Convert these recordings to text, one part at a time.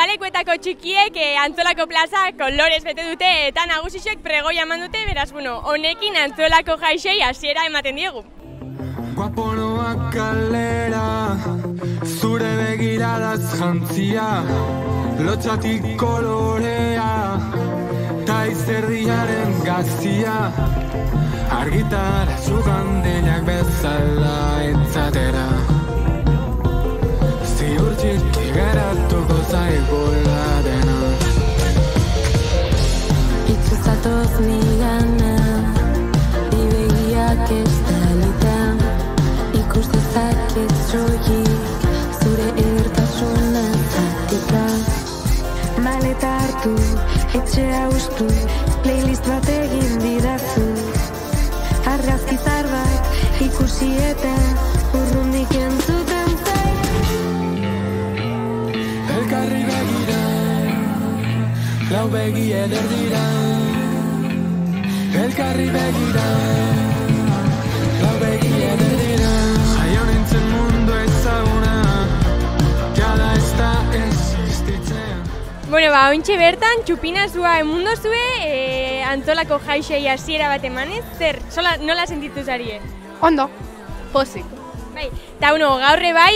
udalekuetako txikiek Antzolako plaza kolorez bete dute eta nagusixek pregoia eman dute, beraz, honekin Antzolako jaixei hasiera ematen diegu. Guaponoak kalera, zure begiradaz jantzia, lotxatik kolorea, ta izerdiaren gazia, argitara zugandeinak bezala entzatera. Ziur txiki geratuko zaigula dena. Itzuzatoz nigana, ibegiak ez dalita, ikustezak ez soilik, zure edertasuna zatika. Maleta hartu, etxea ustu, playlist bat egin didazu. Argazkizar bat ikusi eta urrundik entzuten zait. Elkarri begira, lau begi eder dira. Elkarri begira, lau begi eder dira. Jaio nintzen mundu ezaguna, jada ez da existitzen. Ointxe bertan, txupinazua emundo zue, Antzolako jaixei hasiera bat emanez, zer, nola sentitu zarie? Ondo, pozik. Bai, eta gaurre bai,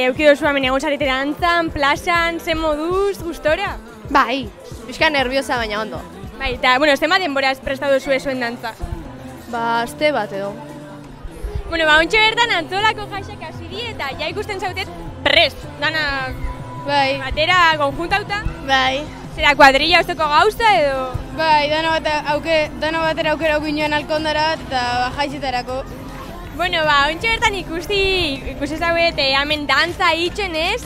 eukidozua hemen egon zarete dantzan, plazan, zen moduz, gustora? Bai, pixka nerviosa baina ondo. Bai, eta, zenbat denboraz prestatu zuen zuen dantza? Aste bat edo. Ontxe bertan Antzolako jaixak hasi die eta ja ikusten zautet prest, dana Bai. batera konjuntauta? Bai. Zera, kuadrilla usteko gauza edo? Bai, dana batera aukera aukinioan alkondara eta jaixetarako. Ontxe bertan ikusi zauet, hemen dantza itxen ez,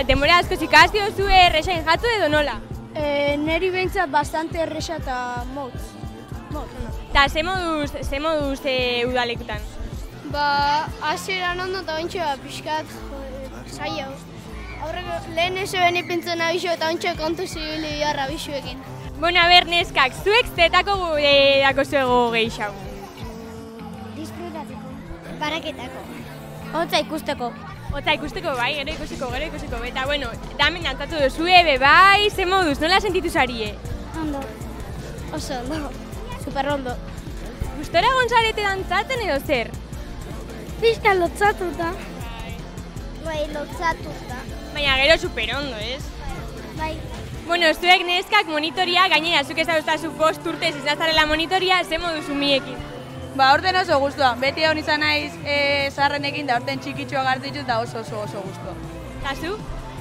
denbora asko ikazio zu erresain jatzu edo nola? Neri behintzat bastante erresa eta motz. Eta ze moduz udalekutan? Hasieran ondo eta ontxe pixkat zaila. Lehen ez eben ipintzen abixo eta ontxe kontu zibili biharra abixoekin. Neskak, zuek zetako dako zuego gehiago? Disfrutateko, baraketako. Hotza ikusteko. Hotza ikusteko, bai, gero ikusiko. Eta, damen dantzatu duzue, bai, ze moduz, nola sentitu zarie? Ondo. Oso ondo. Super ondo. Gustora gonzarete dantzatzen edo zer? Pixka lotzatuta. Bai, lotzatuta. Baina gero super ondo, ez? Bai. Zuek neskak monitoria, gainera, zuk ez dauztazu 5 urtez izazarela monitoria, ze moduzu miekin? Horten oso guztua. Beti hon izan naiz zaharrenekin da horten txikitxoa gartitut da oso guztua. Eta zu?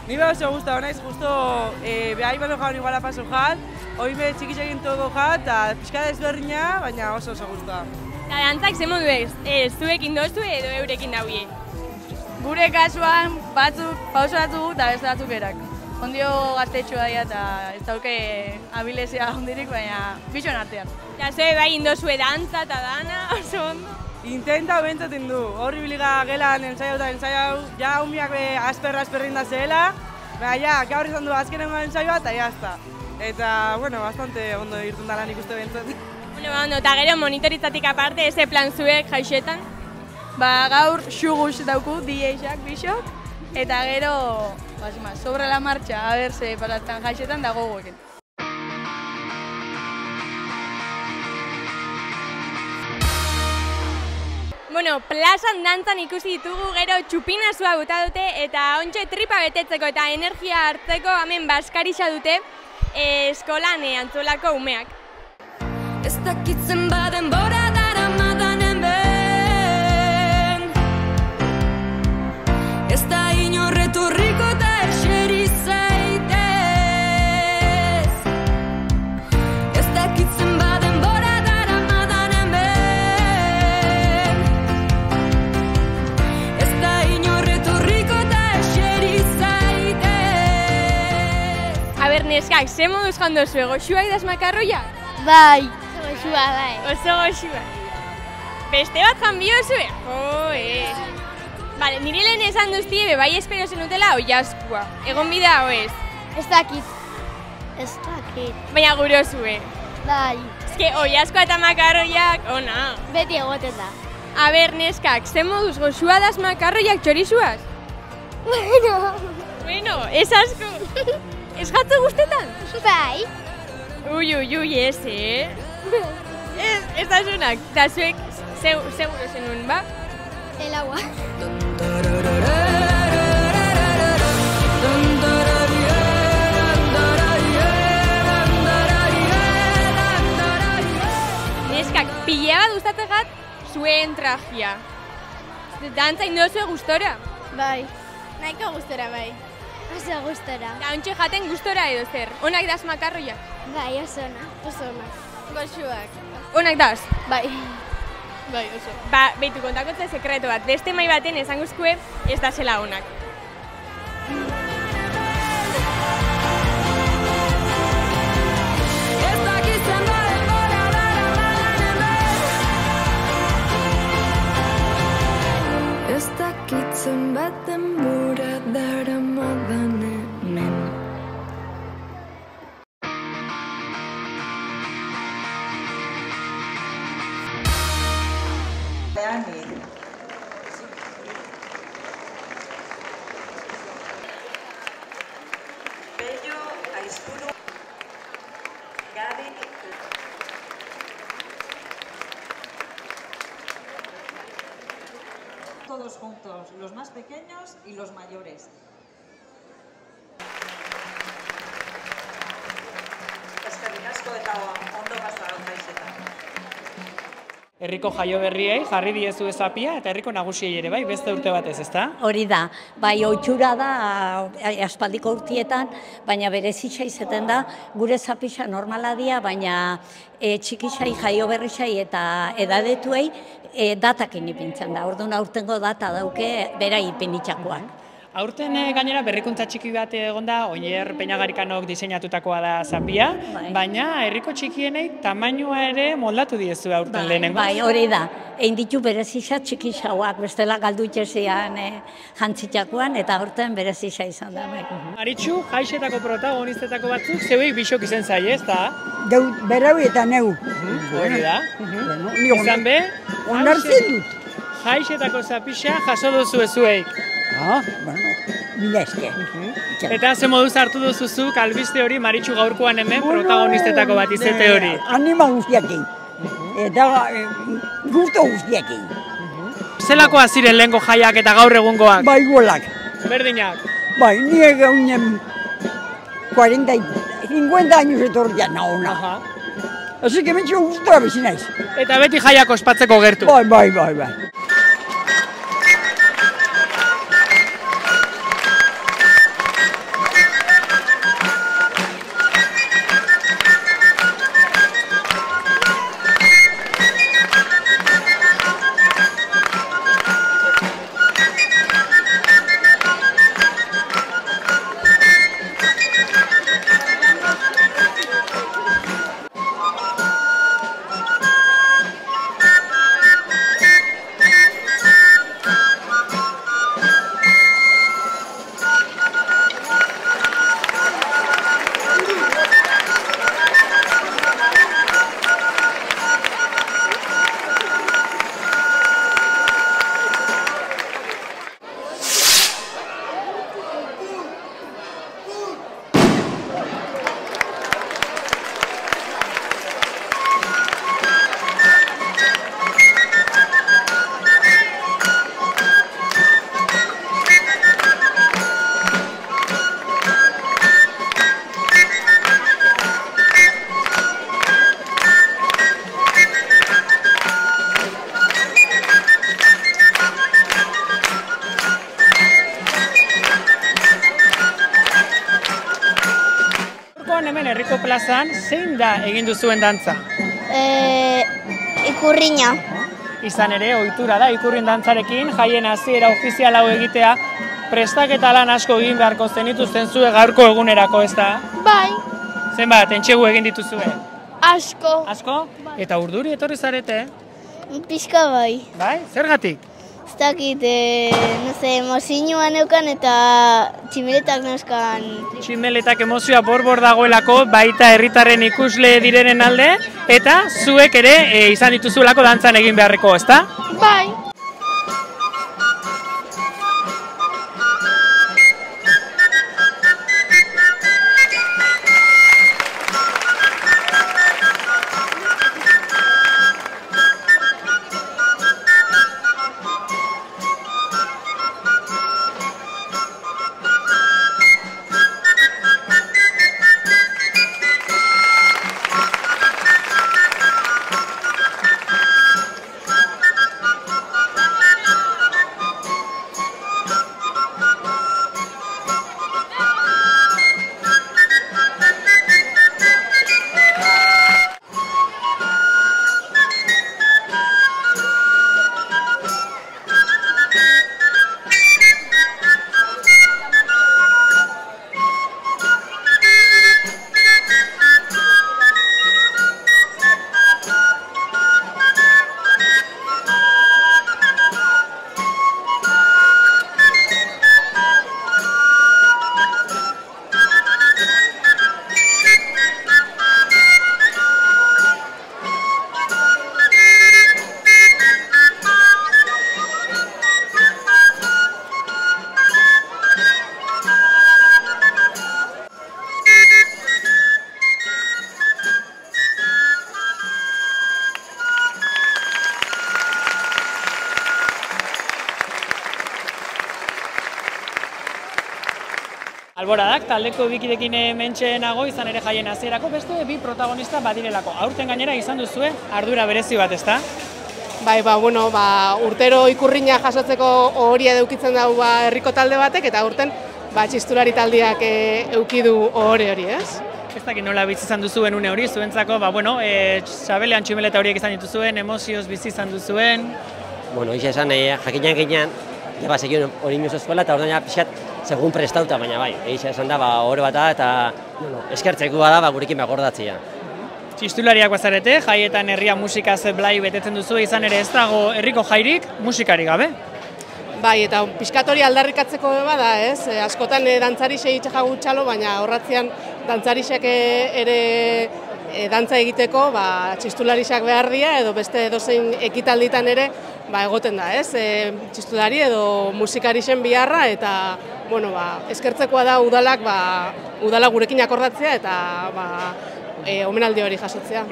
Ni oso guztua, naiz justo behai bado jaun iguala paso jat, hoi be txikitxekin todo jat, eta pixka desberdina, baina oso guztua. Eta dantzak ze modu ez? Zuekin dozu edo eurekin dauie? Gure kasuan batzuk pausoratu eta beste batzuk erak. Ondio gaztetxoa dira eta ez dauke abilezia hondirik, baina bitxoen artean. Eta zue bai indozue dantza eta dana, oso ondo? Intenta bentzaten du, horri biliga gelan ensaiau, ja humiak asperrin da zehela, baina gaur izan du azkenengo ensaioa eta jazta. Eta, bastante ondo irten da lan ikuste bentzat. Eta gero monitoritzatik aparte, eze plan zuek jaixetan? Gaur xugus dauku, DJ-ak, bixok, eta gero, sobre la marcha, a ber ze paratan jaixetan dago goekin. Plazan dantzan ikusi ditugu, gero txupinazua bota dute, eta ontxe tripa betetzeko eta energia hartzeko hemen baskarixa dute eskolan Antzolako umeak. Ez dakitzen baden bora daramadan hemen, ez da inorreturriko eta eseri zaitez. Ez dakitzen baden bora daramadan hemen, ez da inorreturriko eta eseri zaitez. Aber, neskak, ze moduz jando zue, goxua idaz makarroia? Bai. Goxua, bai. Oso goxua. Beste bat jan biozue? Nire lehen esan duztie, bai espero zenutela oiazkoa. Egon bida o ez? Ez dakit. Baina gurozue. Bai. Ezke, oiazkoa eta makarroiak, ona. Beti egoten da. Aber, neskak, zen moduz goxua daz makarroiak txorizuaz? Bueno, ez asko. Ez jatzu guztetan? Bai. Ui, ez, Ez da zuenak, eta zuek seguro zenun, ba? El agua. Neskak, pila bat gustatzegat zuen trajea. Dantza indozue gustora. Bai. Nahiko gustora, bai. Oso gustora. Eta ontxe jaten gustora edo zer. Onak daz makarroia? Bai, oso ona. Oso ona. Goxuak. Onak daz? Bai. Bai, oso. Ba, behitu kontakotze sekreto bat. Beste mai baten esanguzkue ez da zela onak. Ez dakitzen bat denbora daramadan hemen. Bello, Aizpuru, Gadi. Todos juntos, los más pequeños y los mayores. Eskerrik asko eta ondo pasa gaizetan. Herriko jaio berriei jarri diezu ezapia eta herriko nagusiei ere bai beste urte batez, ezta? Hori da, bai ohitura da aspaldiko urtietan, baina berezia izeten da gure zapisa normala dia, baina txikisai jaio berrisai eta edadetuei datakin ipintzen da. Orduan aurtengo data dauke bera ipinitzakoak. Aurten gainera berrikuntza txiki bat egonda, Oier Peñagarikanok diseinatutakoa da zapia, baina herriko txikienei tamainua ere moldatu diezu aurten lehenengo. Bai, hori da. Egin ditu berezisa txikisauak, bestela galdu itxezian jantzitzakoan, eta aurten berezisa izan da. Maritxu, jaixetako protagonistetako batzuk zeuek bisok izen zaie, ez da? Berau eta neu. Hori da. Izan be, Onartzen dut. jaixetako zapisa jaso duzu ezueik. Mila eske. Eta ze moduz hartu duzuzuk albiste hori Maritxu gaurkoan hemen protagonistetako bat izete hori. Anima guztiakin. Eta gusto guztiakin. Zelakoa ziren lehenko jaiak eta gaur egungoak? Bai golak. Berdinak? Bai, nire gaunen 50 años etorrian nahona. Así que mentxo gustora bizi naiz. Eta beti jaiak ospatzeko gertu? Bai. Hemen herriko plazan, zein da egin duzuen dantza? Ikurriña. Izan ere, ohitura da, ikurrin dantzarekin, jaien hasiera ofizial hau egitea, prestaketa lan asko egin beharko zenituzten zue gaurko egunerako, ez da? Bai. Zenbat, entxegu egin dituzue? Asko. Asko? Eta urduri etorri zarete? Pixka bai. Bai? Zergatik? Ez dakit, mozinuan eukan eta tximeletak neuzkan. Tximeletak emozioa borbor dagoelako, baita herritarren ikusle direnen alde, eta zuek ere izan dituzulako dantzan egin beharreko, ezta? Bai. Alboradak, taldeko bikidekin hementxe nago, izan ere jaien hasierako beste bi protagonista badirelako. Aurten gainera izan duzue ardura berezi bat, ezta? Bai, urtero ikurrina jasotzeko hori edukitzen dago herriko talde batek, eta aurten txistulari taldeak eukidu hori, ez? Ez dakit nola bizi izan duzuen une hori, zuentzako, sabelean txumeleta horiek izan dituzuen, emozioz bizi izan duzuen. Isa esan, jakinan ginean, jaba segion hori nioz eskuela, eta orduan pixkat segun prestauta, baina isa esan da, hori bat da, eta eskertzeko da, gurekin gordatzea. Txistulariak bazarete, jaietan herria musikaz blai betetzen duzu, izan ere ez dago herriko jairik musikari gabe. Bai, eta pixkat hori aldarrikatzeko bada, ez? Askotan dantzarixek itxajagu txalo, baina horratzean dantzarixek ere dantza egiteko txistulariak behar dira, edo beste edozein ekitalditan ere egoten da, ez? Txistulari edo musikarixen biharra, eta eskertzekoa da udalak udala gurekin akordatzea, eta omenaldi hori jasotzea.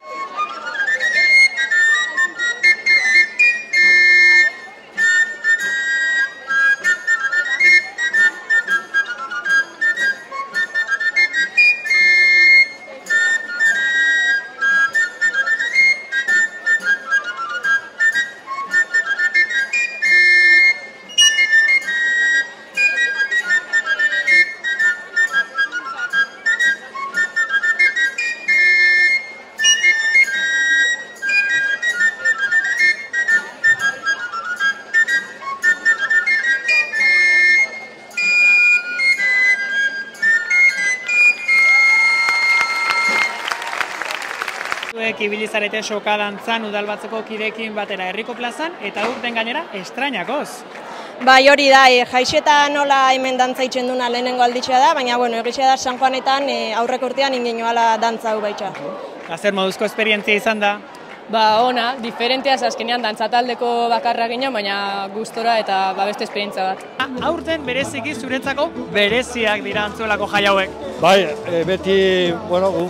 Ibilizarete soka dantzan udalbatzeko kidekin batera herriko plazan, eta urten gainera estrainakoz. Bai, hori da, jaixeta nola hemen dantza itxen duna lehenengo alditxea da, baina egitea da San Juanetan aurreko urtean ingenoala dantza hau baitxa. Zer moduzko esperientzia izan da? Ona, diferenteaz azkenean dantzataldeko bakarra ginen, baina gustora eta beste esperientzia bat. Aurten bereziki zuretzako bereziak dira antzuelako jai hauek. Bai, beti,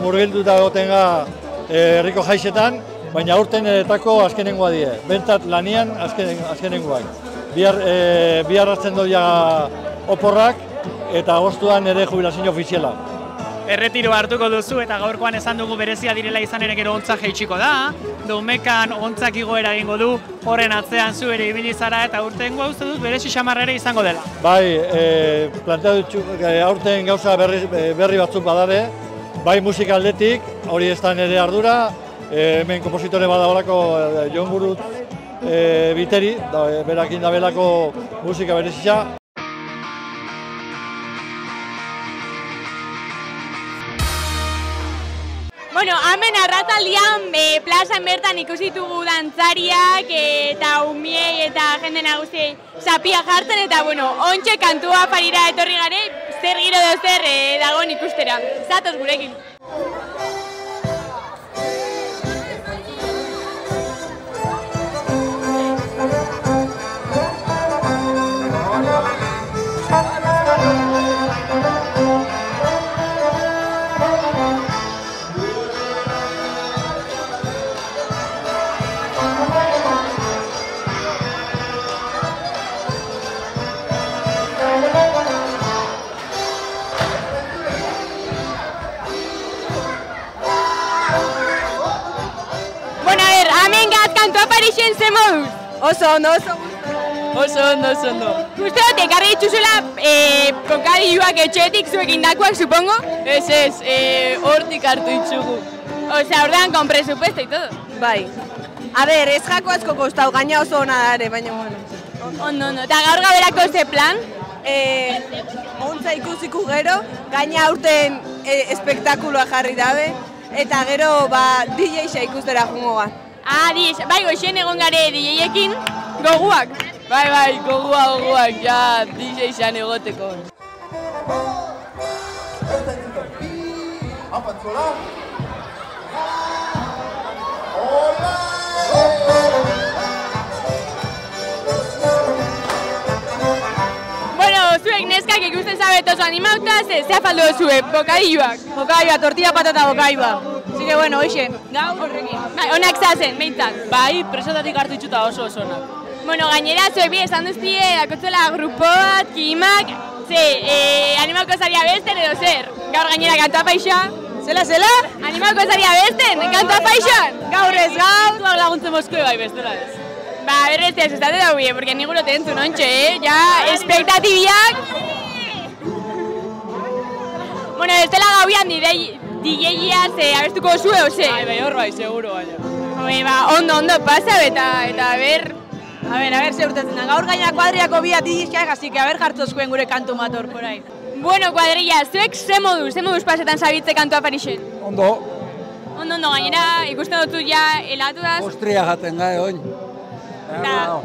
murgilduta gotenga herriko jaixetan, baina aurten etako azkenengoa die. Bentsat lanian azkenengoak. Bihar hartzen doia oporrak eta agostuan ere jubilazio ofiziala. Erretiro hartuko duzu eta gaurkoan esan dugu berezia direla izan ere gero ontzak jaitsiko da. Domekan ontzak igoera egingo du, horren atzean zu ere ibili zara eta aurtengoa uste dut berezi xamarra ere izango dela. Bai, planteatu aurten gauza berri batzuk badare, bai musika aldetik, hori ez da nire ardura, hemen kompositore badagoelako Jon Gurutz Biteri, berakin da belako musika berezia. Hemen arrataldian plazan bertan ikusitugu dantzariak eta umiei eta jende nagusiei zapia jartzen eta ontxe kantua parira etorri gare, zer giro edo zer dagoen ikustera. Zatoz gurekin. Kantua Parixen ze moduz? Oso ondo. Uste dut, ekarri dituzula kokadioak etxetik zuekin dakoak, supongo? Ez, hortik hartu ditzugu. Ordean, con presupuesto y todo. Bai. A ber, ez jako asko kostau, gaina oso ona dare, baina Ondo. Eta gaur gaberako ze plan? Ontza ikusiku gero, gaina aurten espektakuloa jarri dabe, eta gero DJ-xa ikustera jungo ga. Bai, goxen egon gare DJ-ekin, goguak. Bai, goguak, ja DJ-xan egoteko. Zuek neskak ikusten zabet oso animauta, ze afaldu zuek, bokadioak. Bokadioa, tortilla patata bokadioa. Así que hoxe, gaur horrekin. Onak zazen, behintzat. Bai, presotatik hartu itxuta oso onak. Gainera, zuek bi esan duztie, dakotzela grupo bat, kimak, animauko zaria besten edo zer? Gaur gainera kantua paixa. Zela? Animauko zaria besten, kantua paixan? Gaur ez gaur. Tuak laguntzen moskue bai bestela ez. Ba, berrez ez estate da huie, porque niguro tentu nontxe, ja, espektatibiak. Bueno, ez dela gauian DJ-ia abestuko zue, ose? Bai, hor bai, seguro, baina. Ba, ondo pasa, eta ber... A ber, ze urtetzen da. Gaur gaina kuadriako bia DJ-ak, así que a ber jartzo zuen gure kantu mator, porai. Bueno, kuadrilla, zuek ze moduz pasetan zabitze kantua Parixen? Ondo. Ondo, gainera ikusten dut ja helatu da. Ostria jaten gai, oin. Eta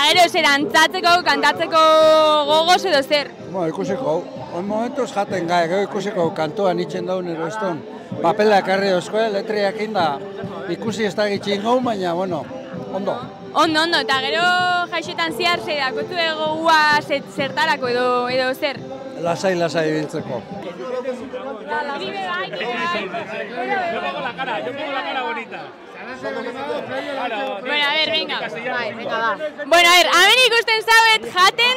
gero zer antzatzeko, kantatzeko gogoz edo zer? Bueno, ikusiko, oin momentuz jaten gai, gero ikusiko kantuan itxen daun ero ez duen. Papela ekarri dozko, letriak inda ikusi ez da gitxin gau, baina, bueno, ondo. Ondo, eta gero jaixetan zehar dakotu egogua zertarako edo zer? Lasai biltzeko. Bueno, a ver, venga. Bueno, a ver, hemen ikusten zauet jaten,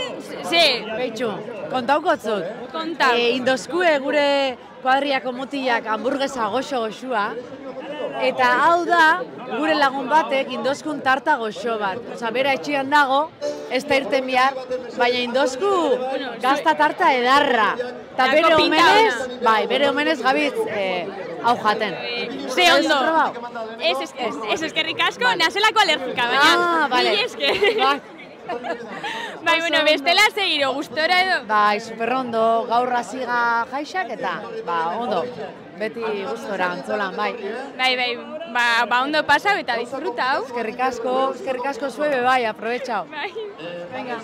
ze? Beitxu, kontaukotzut. Kontau. Indozkue gure kuadriako mutilak hamburguesa goxo-goxua, eta hau da, gure lagun batek indozkun tarta goxo bat. Osa, bera etxian dago, ez da irten bihar, baina indozku gazta tarta edarra. Eta bere omenez gabitz hau jaten. Ze ondo. Ez eskerrik asko, nazelako alergika, baina bale. Bai, bueno, bestela segiro, gustora edo? Bai, superrondo, gaur hasiga jaixak eta, ondo, beti gustora antzolan, bai. Bai, ondo pasau eta disfrutau. Eskerrik asko zuebe, bai, aprobetxau. Bai. Venga.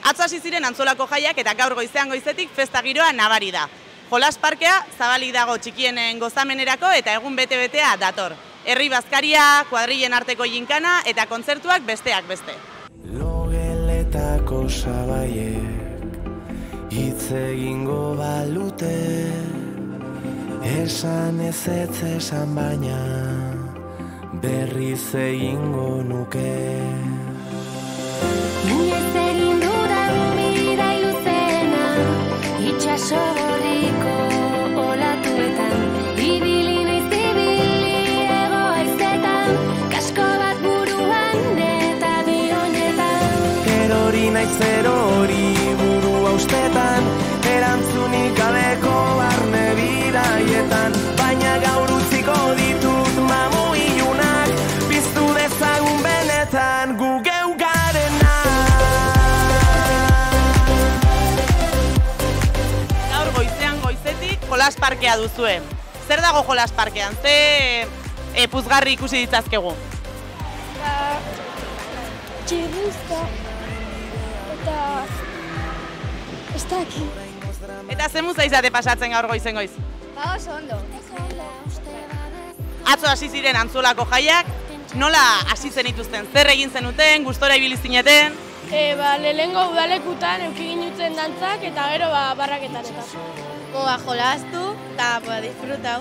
Atzo hasi ziren Antzolako jaiak eta gaur goizean goizetik festa giroa nabari da. Jolas parkea zabalik dago txikienen gozamenerako eta egun bete-betea dator. Herri bazkaria, kuadrillen arteko jinkana eta kontzertuak besteak beste. Logeletako sabaiek hitz egingo balute, esan ezetz esan baina berriz egingo nuke. Inoiz egin dudan bida iluzena, itxasoriko olatuetan, ibili naiz ibili ego haizetan, kasko bat buruan eta bionetan. Erori naiz erori burua ustetan, erantzunik gabeko barne bidaietan, baina gaur utziko ditut mamu ilunak, piztu dezagun benetan gu geu garena. Gaur goizean goizetik jolas parkea duzue. Zer dago jolas parkean? Ze puzgarri ikusi ditzazkegu? Txirrizta eta ez daki. Eta ze muza izate pasatzen gaur goizen goiz? Ba oso ondo. Atzo hasi ziren Antzolako jaiak, nola hasi zenituzten? Zer egin zenuten, gustora ibili zineten? Lehenengo udalekutan euki ginuten dantzak eta gero barraketan eta. Jolastu eta disfrutau.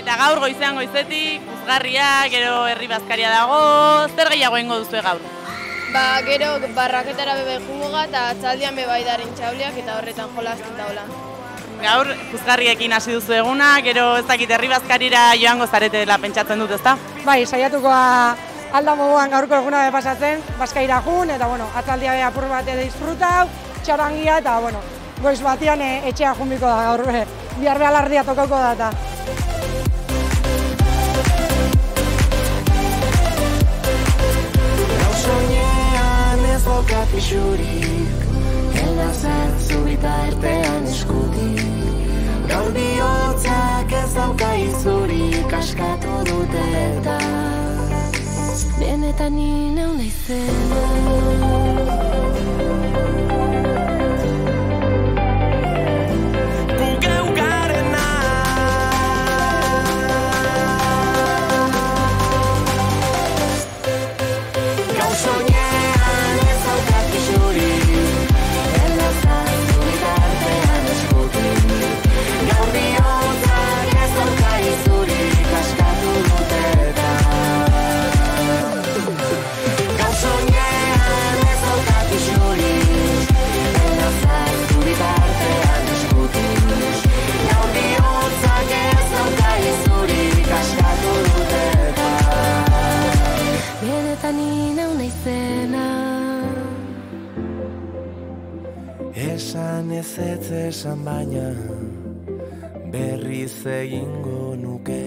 Eta gaur goizean goizetik, puzgarria, gero herri bazkaria dago, zer gehiago egingo duzue gaur? Gero barraketara bebe jungoga eta atzaldian bebaidaren txauliak eta horretan jolastu daula. Gaur puzgarriekin hasi duzu eguna, gero ez dakit herri bazkarira joango zaretela pentsatzen dut, ezta? Bai, saiatuko alda moduan gaurko eguna pasatzen, bazkaira jun, eta atzaldia apur bat disfrutau, txarangia, eta goiz batian etxea junbiko da gaur, bihar behalardia tokauko da eta. Soñean ez bokat pixurik, helda zartzu bitartean eskutik. Gaur bihotzak ez dauka izurik, askatu dute eta benetan nina naizena. Esan ezetz esan baina berriz egingo nuke.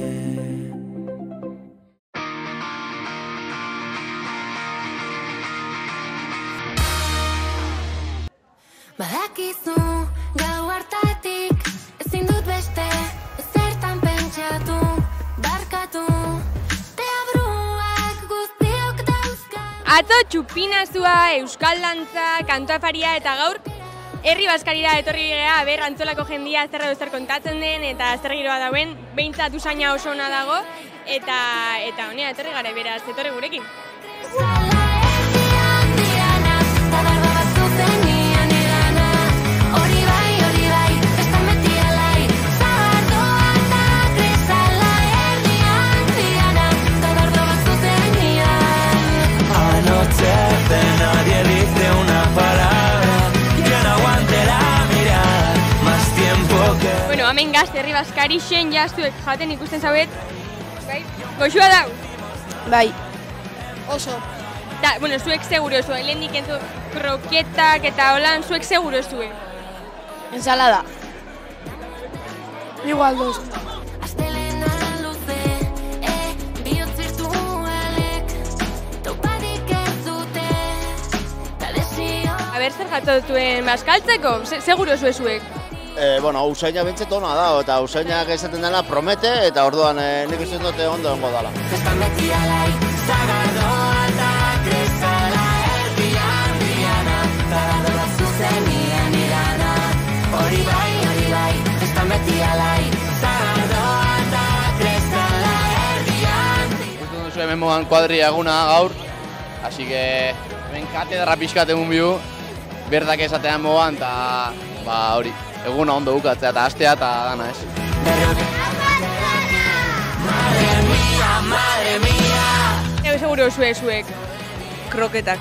Badakizu, gau hartatik, ezin dut beste, ezertan pentsatu, barkatu, deabruak guztiok dauzka. Atzo txupinazua, euskal dantza, kantuafaria eta gaur herri baskarira etorri gea, ber antzolako jendia zer edo zer kontatzen den eta zer giroa dauen, behintzat usaina oso ona dago eta honea etorri gara, beraz, etorri gurekin. Nadie dice una palabra que no aguante la mirada más tiempo que... Bueno, hemen gazte herri baskarixen jaztuek jaten ikusten zauet, bai? Goxua dau? Bai, oso. Da, bueno, zuek seguro zuek, lehendik entzu kroketak eta holan, zuek seguro zuek? Ensalada. Igual dos. Aber, zer jatotuen baskaltzeko? Seguro zuek? Bueno, usaina bentzet ona da, eta usainak esaten dena promete, eta orduan nik uste dute ondo dengo dala. Gusten duzu hemen modan kuadria eguna gaur, así que hemen katedra pixkat egun bihu, berdak esatean mogan, eta hori, eguna ondo bukatzea, eta astea eta dana ez. Madre mía! Seguro zuek? Kroketak.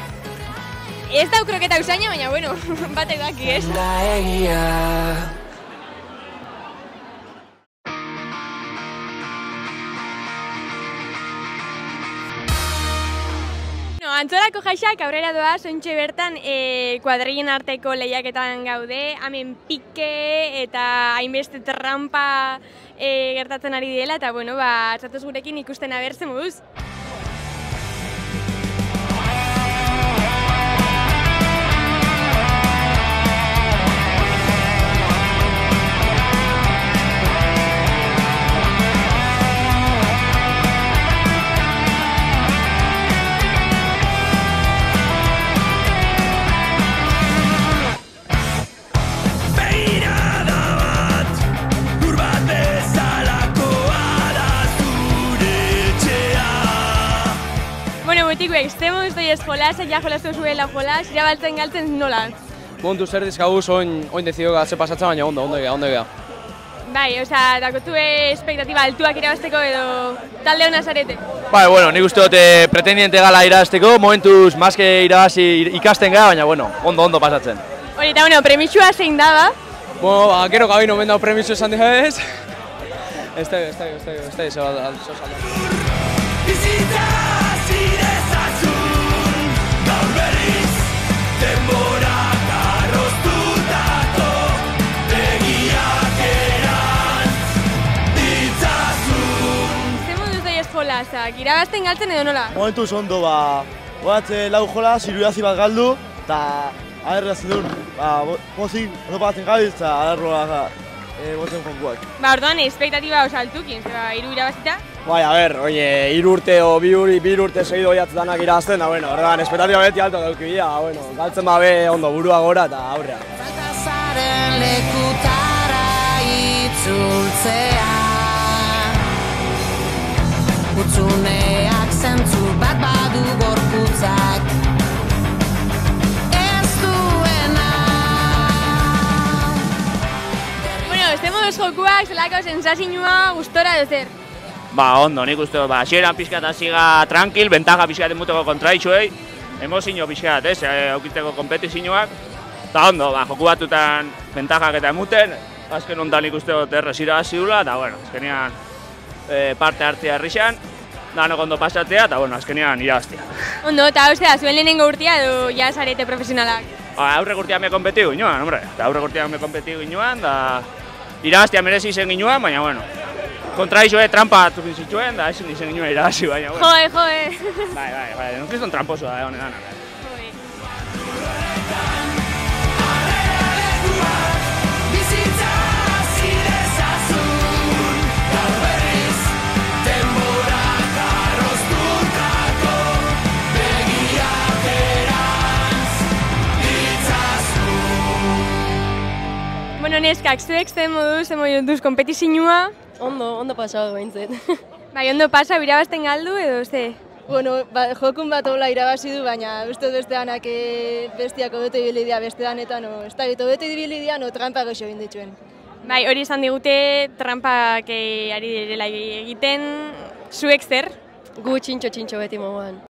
Ez dau kroketa usaina, baina, bueno, batek daki, ez? Antzolako jaixak aurrera doa, zontxe bertan kuadrillen arteko lehiaketan gaude, hemen pike eta hainbeste trampa gertatzen ari dela, eta bueno, zatoz gurekin ikusten aber ze moduz. Betikuek, ze moduz doiez jolasa, ja jolastu zuela jolas, irabaltzen galtzen nola? Montu zer dizkaguz oin dezioga ze pasatzen, baina ondo gea. Bai, oza, dakotue espektatiba altuak irabazteko edo talde hona zarete? Bai, bueno, nik uste dut pretendiente gala irabazteko, momentuz maske irabazi ikasten gara, baina bueno, ondo pasatzen. Hori, eta bueno, premixua zein da, ba? Bueno, gero gabin omen dau premixu esan dira ez. Ez da, jolasak, irabazten galtzen edo nola? Momentuz ondo, goratze lau jolas, irudazi bat galdu, eta aherrazin duen, pozik ondo pagatzen gabiz, eta aherroa botzen jonkuak. Orduan, espektatiba oso altukin, hiru irabazita? Bai, hiru urte o bi urte segido oiatzen danak irabazten, da, bueno, orduan, espektatiba beti alto daukibia, bueno, galtzen babe ondo burua gora eta aurrea. Zaren lekutara itzultzea Utsuneak zentzu bat badu gorputzak ez duena. Bueno, este moduz jokuak zelako sensazioa gustora edo zer? Ondo, nik uste, xeran pixkat hasiga tranquil, bentaja pixkat emuteko kontraitxuei, emozio pixkat, aukiteko kompetizioak, eta ondo, joku batutan bentajak eta emuten, azken ondan nik uste dut errezira hasiula, eta bueno, azkenean parte hartzea herrixan, danok ondo pasatzea, eta bueno, azkenean irabaztea. Ondo, eta ostea, zuen lehenengo urtea edo ja zarete profesionalak? Aurrek urtean me kompetigu ginoan, hombre, aurrek urtean me kompetigu ginoan, da irabaztea merezi zen ginoan, baina bueno, kontraizue trampa hartu zituen, da ezin izen ginoan irabazi, baina bueno. Joe. Bai, nukizton tramposoa da honetan. neskak, zuek zen moduz kompetizioa? Ondo pasado behintzen. Bai, ondo pasa, irabazten galdu edo ze? Bueno, jokun bat hola irabazi du, baina uste beste danak bestiak hobeto ibili dira beste danetan, ez da hobeto ibili dira, trampa goxo egin dituen. Bai, hori esan digute, trampak ari direla egiten, zuek zer? Gu txintxo beti moduan.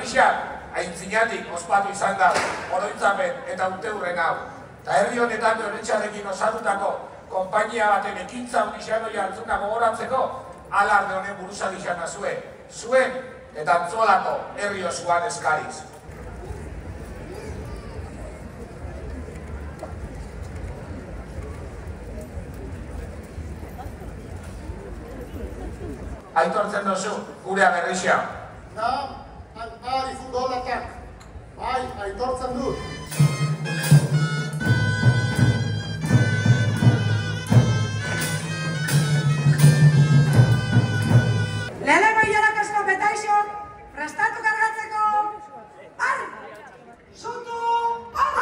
berrixak, aintzinatik ospatu izan da, oroitzapen eta urteurren hau. Eta herri honetan Oretxarekin osatutako konpainia baten ekintza unixanoi hartzuna gogoratzeko, alarde honen buruzak izan zuen eta Antzolako herri osoan eskariz. Aitortzen duzu, gure agerrixia. Ari futbolatak, bai, aitortzen dut. Lehenengo iarakasko betaixok, prestatu kargatzeko, ar! Zutu, ar!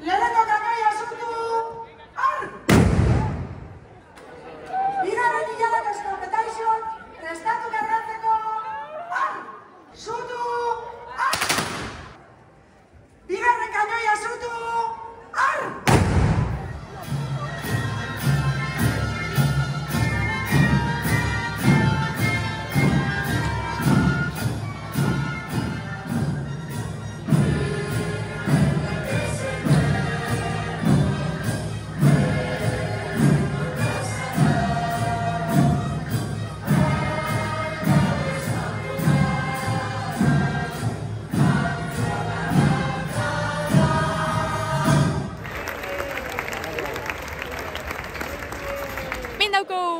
Lehenengo kamaia zutu, ar! Bigarren iarakasko betaixok, prestatu kargatzeko, ar! Zutu, ar! Bigarren kanoia zutu, ar!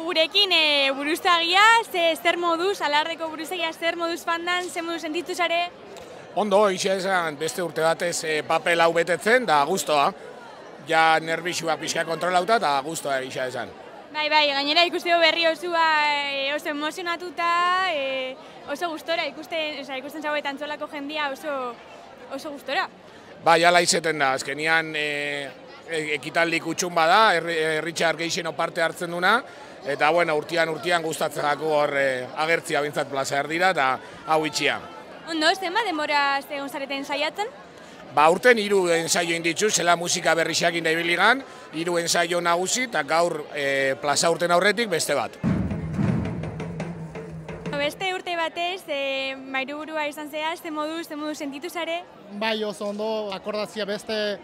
Gurekin buruzagia, zer moduz, alardeko buruzagia, zer moduz fandan, zer moduz sentitu zare? Ondo, ixa esan beste urte batez papel hau betetzen, da guztoa. Ja nerbixua pixka kontrolauta eta guztoa ixa esan. Bai, gainera ikusteko berri osua oso emozionatuta, oso gustora, ikusten zauet Antzolako jendia oso gustora. Bai, ala izeten da, azkenian ekitaldi kutxun bada, Richard Geixeno parte hartzen duna, eta urtean gustatzerako hor agertzia bintzat plaza erdira eta hau itxia. Ondo, zenba denbora egon zareten saiatzen? Urten 3 ensaio inditzu, zela musika berrixak inda ibiligan, 3 ensaio nagusi eta gaur plaza urten aurretik beste bat. Beste urte batez, mairuburua izan zea, ze moduz sentitu zare? Bai, oso ondo, akordazia beste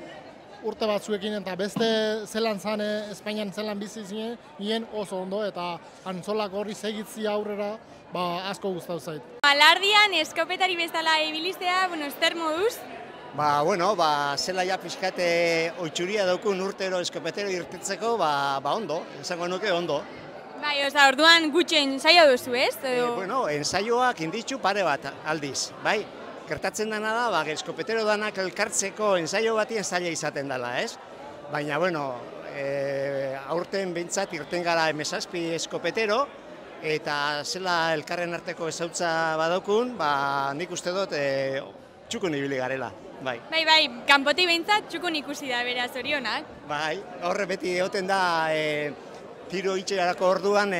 urte batzuekin eta beste zelan zane, Espainian zelan bizi zinen oso ondo eta Antzolak horri segitzi aurrera asko gustatu zait. Alardian eskopetari bezala ibiliztea, zer moduz? Zela ja pixkate oitxuria daukun urtero eskopetero irtetzeko, ondo, esango nuke ondo. Bai, orduan gutxen ensaio duzu, ez? Ensaioak inditzu pare bat aldiz, bai? Gertatzen dena da, eskopetero danak elkartzeko ensaio batien zaila izaten dela, ez? Baina, aurten behintzat irten gara M7 eskopetero, eta zela elkarren arteko ezautza badaukun, nik uste dut txukun ibili garela, bai. Bai, kanpotik behintzat txukun ikusi da, beraz, orionak. Bai, horre beti egoten da, tiro itxerako orduan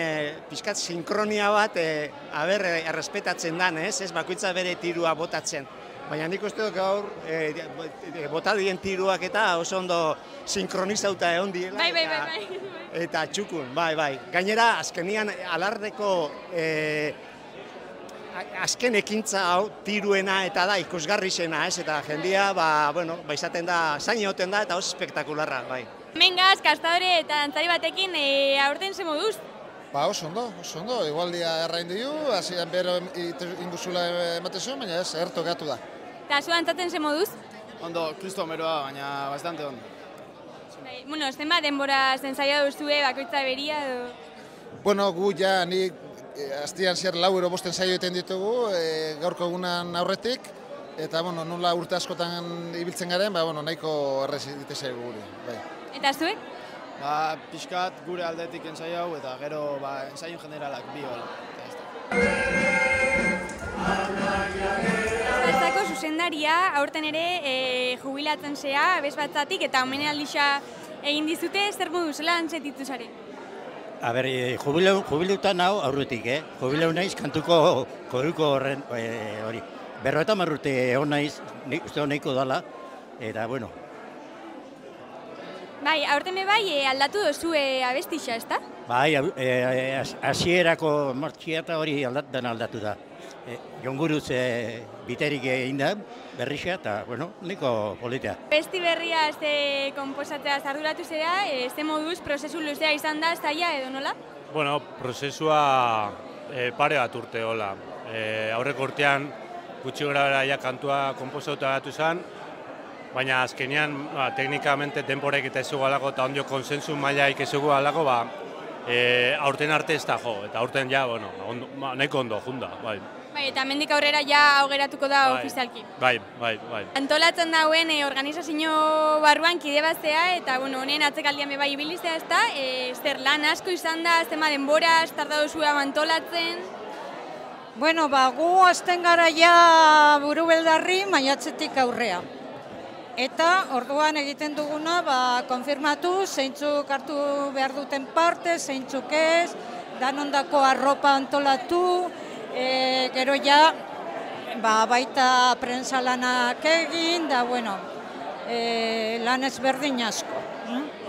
pixkat sinkronia bat errespetatzen dan, ez bakoitza bere tirua botatzen. Baina nik uste dut gaur bota dien tiruak eta oso ondo sinkronizauta egon diela. Bai. Eta txukun, bai. Gainera, azkenian alardeko azken ekintza hau tiruena eta da ikusgarrizena, ez? Eta jendia, izaten da, zain egoten da eta oso espektakularra, bai. Mengaz, kastadore eta dantzari batekin aurten ze moduz? Oso ondo, igualdia errain dio, hasieran bero inguzula ematezu, baina ez, erto gatu da. Eta zu dantzatzen ze moduz? Ondo, kristo meroa, baina bastante ondo. Zenbat denbora ensaia duzue, bakoitza beria edo? Gu ja, nik hastian zer 4 ensaio egiten ditugu, gaurko egunan aurretik, eta nola urte askotan ibiltzen garen, nahiko errez egitezea guri. Eta zuek? Pixkat gure aldetik ensaio hau eta gero ensaio generalak bi hola. Zaltzako zuzendaria aurten ere jubilatzen zea, abez batzatik eta omenaldia egin dizute, zer modu zelan sentitu zare? Jubileutan hau aurretik, jubileu naiz kantuko koruko horren hori. 50 urte egon naiz, uste honeko dala, eta Bai, aurten aldatu duzu abestixa, ezta? Bai, hasierako martxiata hori aldatu da. jonguruz biterik egin da, berrixa, eta, bueno, niko politea. Besti berria ze konposatzea arduratu zera, ze moduz prozesu luzea izan da, zaila edo nola? Bueno, prozesua pare bat urte hola. Aurreko urtean gutxi gora ja kantua konposatuta gatu zen, baina azkenean teknikamente denboraik eta ezugu alako eta ondio konsensu mailaik ezugu alako, aurten arte ez da jo, eta aurten ja, bueno, nahiko ondo, junda, bai. Bai, eta mendik aurrera ja augeratuko da ofizialki. Bai. Antolatzen dauen organizazio barruan kide batzea, eta honen atzekaldian bai ibilizea ez da, zer lan asko izan da, zema denbora, tarda duzua antolatzen? Bueno, gu azten gara ja buru beldarri maiatzetik aurrea. Eta orduan egiten duguna, konfirmatu, zeintzuk hartu behar duten parte, zeintzuk ez, danondako arropa antolatu, gero ja baita prensa lanak egin, da bueno, lan ezberdin asko.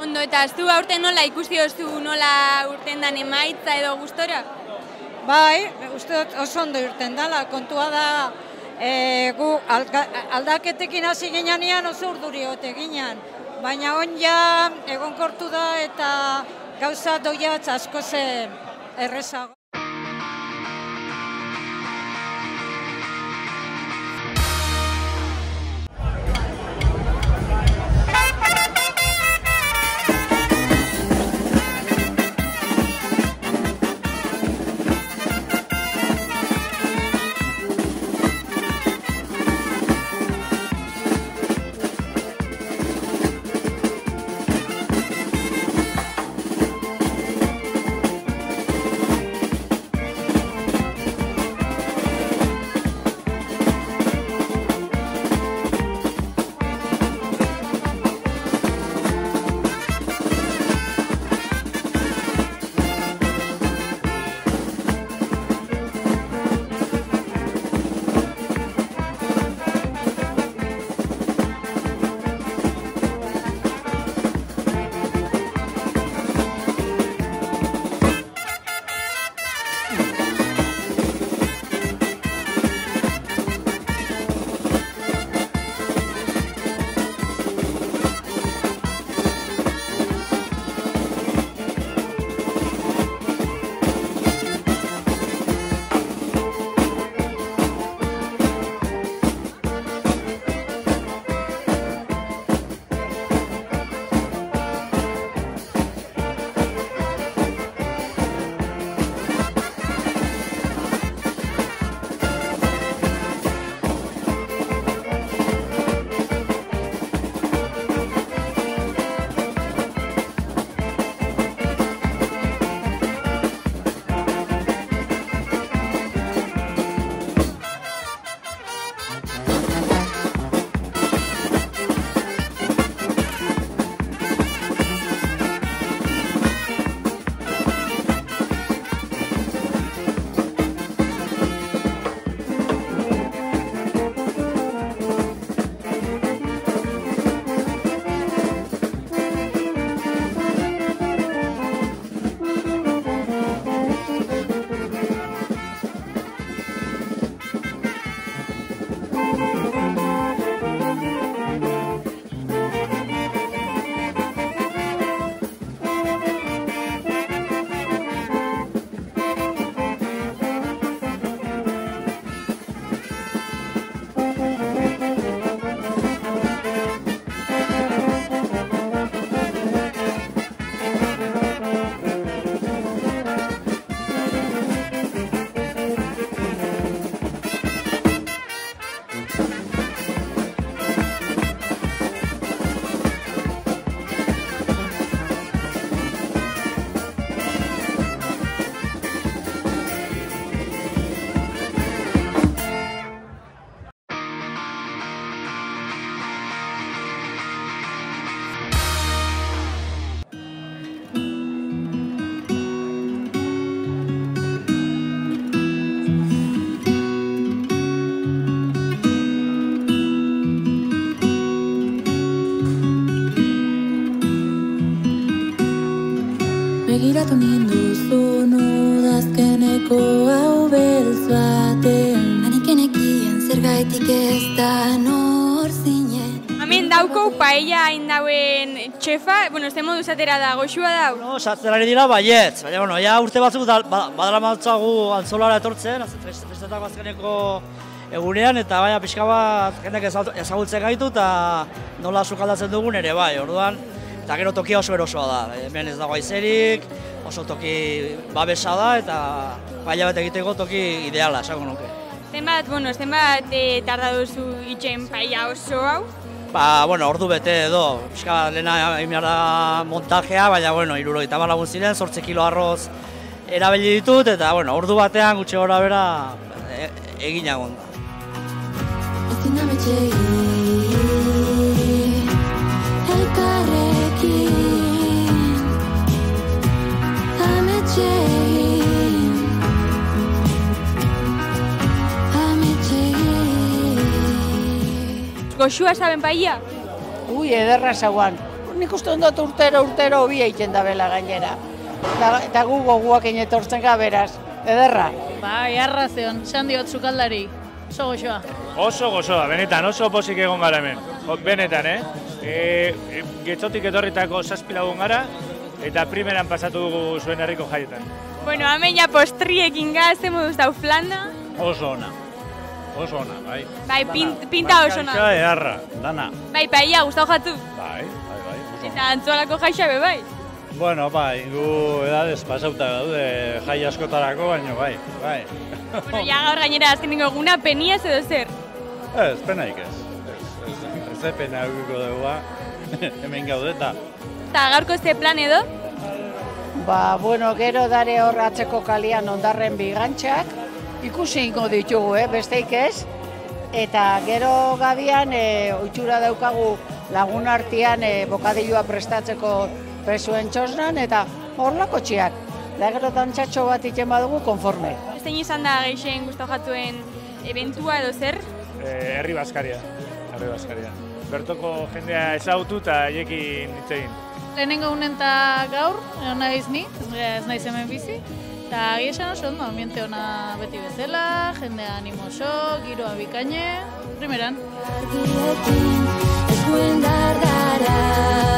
Ondo, eta zu aurten nola ikusi duzu nola urten dan emaitza edo gustora? Bai, uste dut oso ondo irten dela, kontua da gu aldaketekin hasi ginean oso urduri ote ginean, baina on ja egonkortu da eta gauza doiatz asko ze errezago. Begiratu ninduzun udazkeneko hau beltz baten Zergaitik ez da nor zinen. Hemen dauko paella hain dauen txefa, ze modu zatera da, goxua dau? No, satzerari dira baietz, baina, ja urte batzuk badala matzagu antzolara etortzen, festetako azkeneko egunean, eta baina pixka bat jendek ezagutzen gaitu, eta nola sukaldatzen dugun ere bai, orduan, eta gero tokia oso erosoa da, hemen ez dago aizerik, oso toki babesa da, eta paella bat egiteko toki ideala, esango nuke. Zenbat tarda duzu itxen paella oso hau? Ordu bete edo, pixka lehena egin da montajea, baina, 70 lagun ziren, 8 kilo arroz erabili ditut, eta, ordu batean gutxi gora bera egin egon da. Ezin ametxegi, elkarrekin, ametxegi, Goxua saben paella? Ederra zauan. Nik uste ondot urtero bi egiten da bela gainera. Eta gu goguak inetortzen beraz. Ederra. Bai, arrazion, esan diot sukaldari. Oso goxoa. Oso goxoa, benetan, oso posik egon gara hemen. Benetan, Getxotik etorritako 7 lagun gara, eta primeran pasatu dugu zuen herriko jaietan. Hemen ja postriekin gaz, ze moduz dau flanda? Oso ona. Oso ona, bai. Bai, pinta oso ona. Jaixa eharra, dana. Bai, paella, gustau jatzu? Bai. Eta antzualako jaixa be, bai? Gu edadez pasauta daude jai askotarako, baina bai. Ja gaur gainera azkenengo eguna peniaz edo zer? Ez, penaik ez. Ez pena eguko dugu, hemen gaudeta. Eta gaurko ze plan edo? Gero dare hor atzeko kalian ondarren bigantxak, ikusi ingo ditugu, besteik ez. Eta gero gabian, oitxura daukagu lagun artean bokadilloa prestatzeko presuen txosnan, eta horlako txiak. Da gero dantxatxo bat iten badugu konforme. Zein izan da gehien gustau jatzuen eventua edo zer? Herri Baskaria. Bertoko jendea ezagutu eta haiekin hitz egin. Lehenengo unen eta gaur, naiz ni, ez naiz hemen bizi. Eta esan oso ondo, ambiente ona beti bezala, jendea animo oso, giroa bikaine, primeran. Eskuen dardara,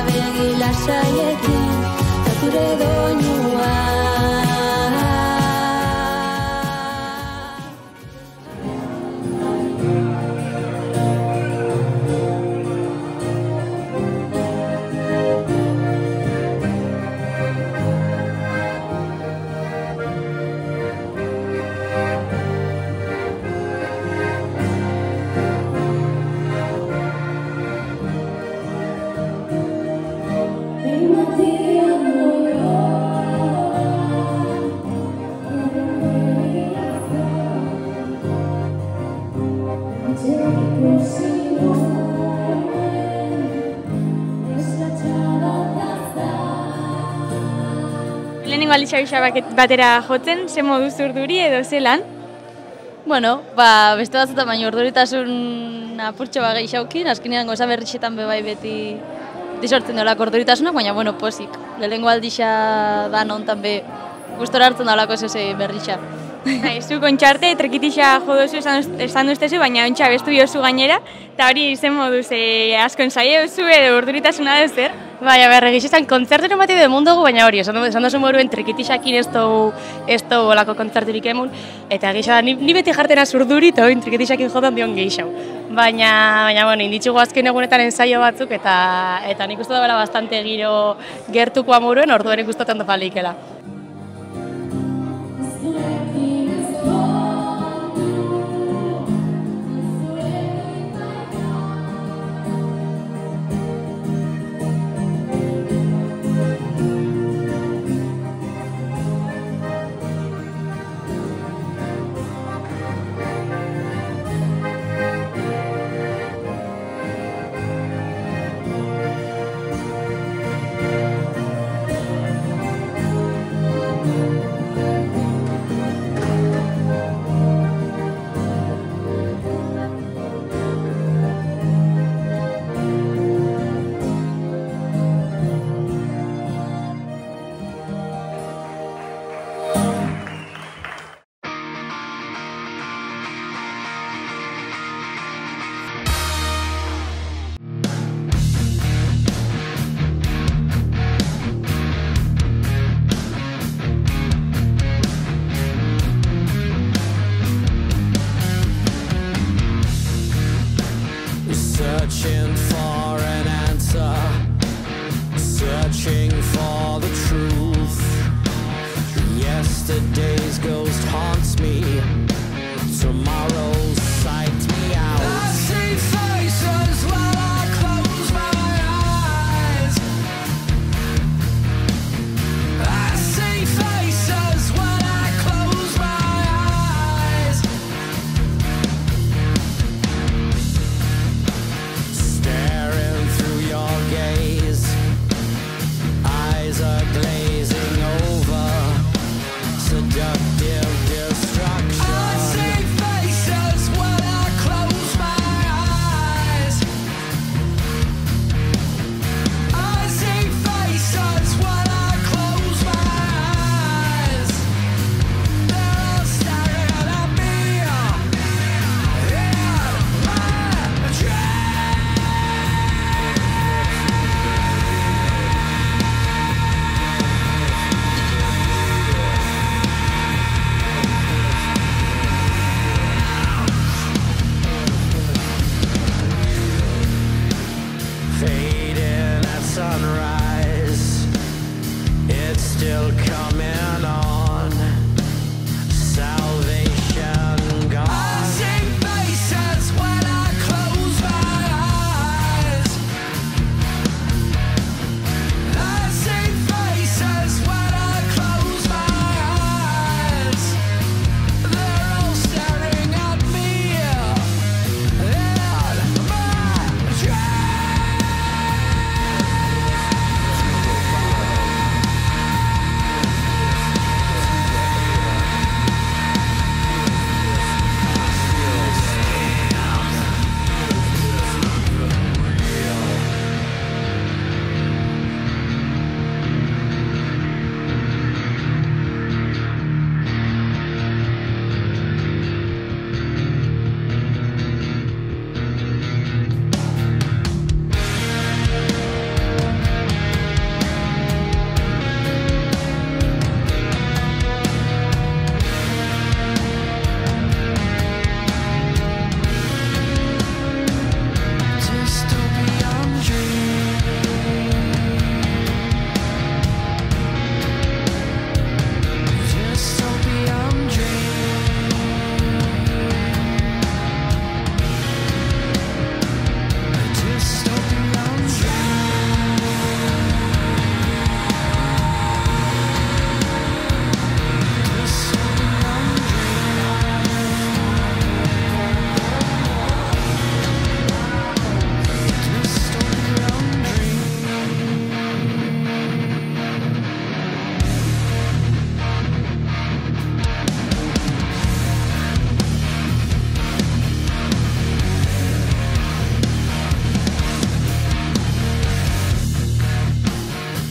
begila saiekin, zure doinua. Lehenengo aldiz batera jotzen, ze moduz urduri edo zelan? Beste batzutan baina urduritasun apurtxo bat gehiagokin, azkenean goza berrixetan bebai beti disortzen dolako urduritasunak, baina posik. Lehenengo aldiza da nontan be gustora hartzen dolako zeze berrixa. Zu kontxarte, trekitixa jodozu esan duztezu, baina ontsa bestu biozu gainera, eta hori zen moduz askon saie duzu edo urduritasuna edo zer? Bai, egizizan kontzerteren bat edo emun dugu, baina hori, esan duzu moruen trekitixakin ez dugu olako kontzerturik emun, eta egizan, ni beti jartena zurduri, eta hori trekitixakin jodan dion gehixau. Baina, inditzugu azken egunetan ensaio batzuk, eta nik uste da bera bastante giro gertukoa moruen, orduan ikustotan da palikela. Yesterday's ghost haunts me. Tomorrow's psyched me out. I see faces while I close my eyes. I see faces when I close my eyes. Staring through your gaze, eyes are glazing over. Seductive destruction. I see faces when I close my eyes. I see faces when I close my eyes. They're all staring at me in my dreams. Fading at sunrise, it's still coming on. Salvation gone. I see faces when I close my eyes. I see faces when I close my eyes. They're all staring at me in my dreams. Dystopian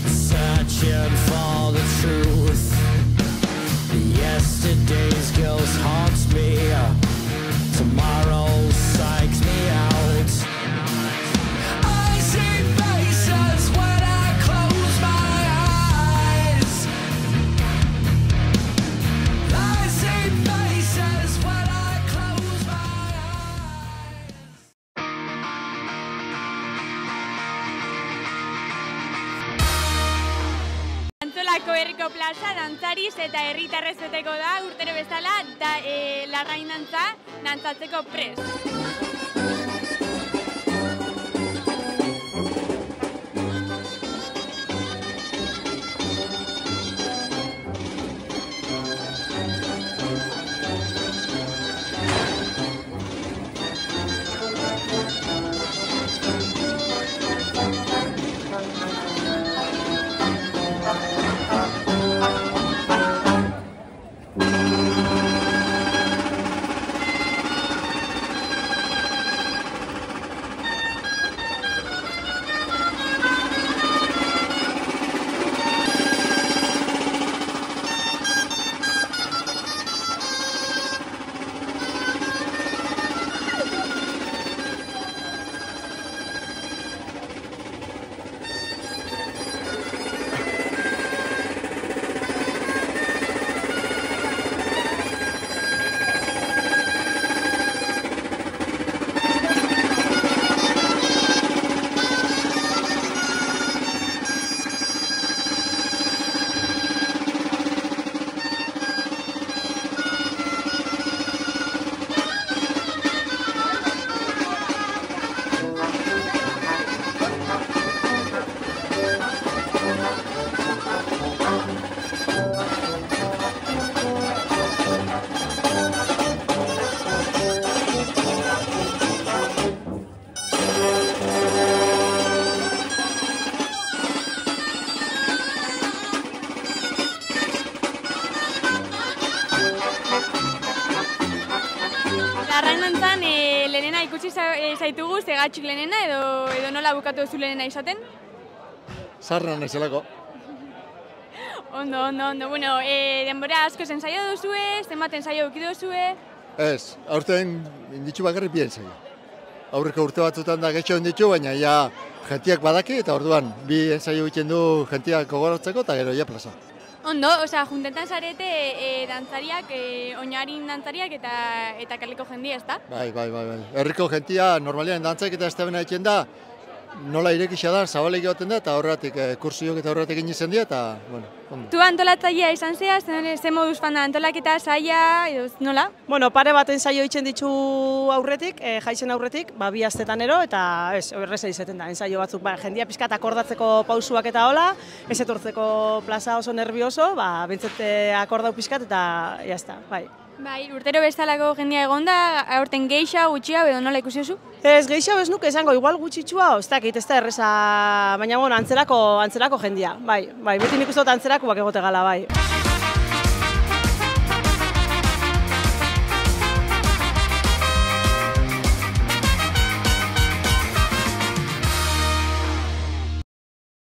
searching for the truth. Yesterday's ghost haunts me. Tomorrow psychs me out. I see faces when I close my eyes. I see faces when I close my Antzolako herriko plaza dantzariz eta herritarrez beteko da urtero bezala larrain dantza dantzatzeko prest. dantzan, lehenena ikusi zaitugu, zegatxik lehenena, edo nola bukatu duzu lehenena izaten? Zarra naizelako. Ondo. Bueno, denbora asko ensaio duzue, zenbat ensaio eduki duzue? Ez, aurten inditu bakarrik bi ensaio. Aurreko urte batzutan da getxo ditu, baina ja jentiak badaki eta orduan bi ensaio egiten du jentiak gogoratzeko eta gero ja plaza. Ondo, osea, juntetan zarete dantzariak, oinarin dantzariak eta kaleko jendia, ezta? Bai. Herriko jentia normalian dantzak eta estabena egiten da, nola irekisa da, zabalik egoten da, eta horretik kursiok eta horretik egin izan dira, eta, bueno, ondo. Tu antolatzailea izan zea, ze moduz fan da antolaketa, saia, edo nola? Bueno, pare bat ensaio egiten ditu aurretik, jaizen aurretik, bi astetan ero, eta horreza izaten da, ensaio batzuk, jendia pixkat akordatzeko pausuak eta hola, ez etortzeko plaza oso nervioso, bintzat akordau pixkat eta jazta, bai. Bai, urtero bezalako jendia egonda, aurten geixa, gutxia, edo nola ikusi duzu? Ez, geixa bez nuke esango, igual gutxitxua, ez da erreza, baina bueno, antzerako jendia, bai, beti nik uste dut antzerakoak egote gala, bai.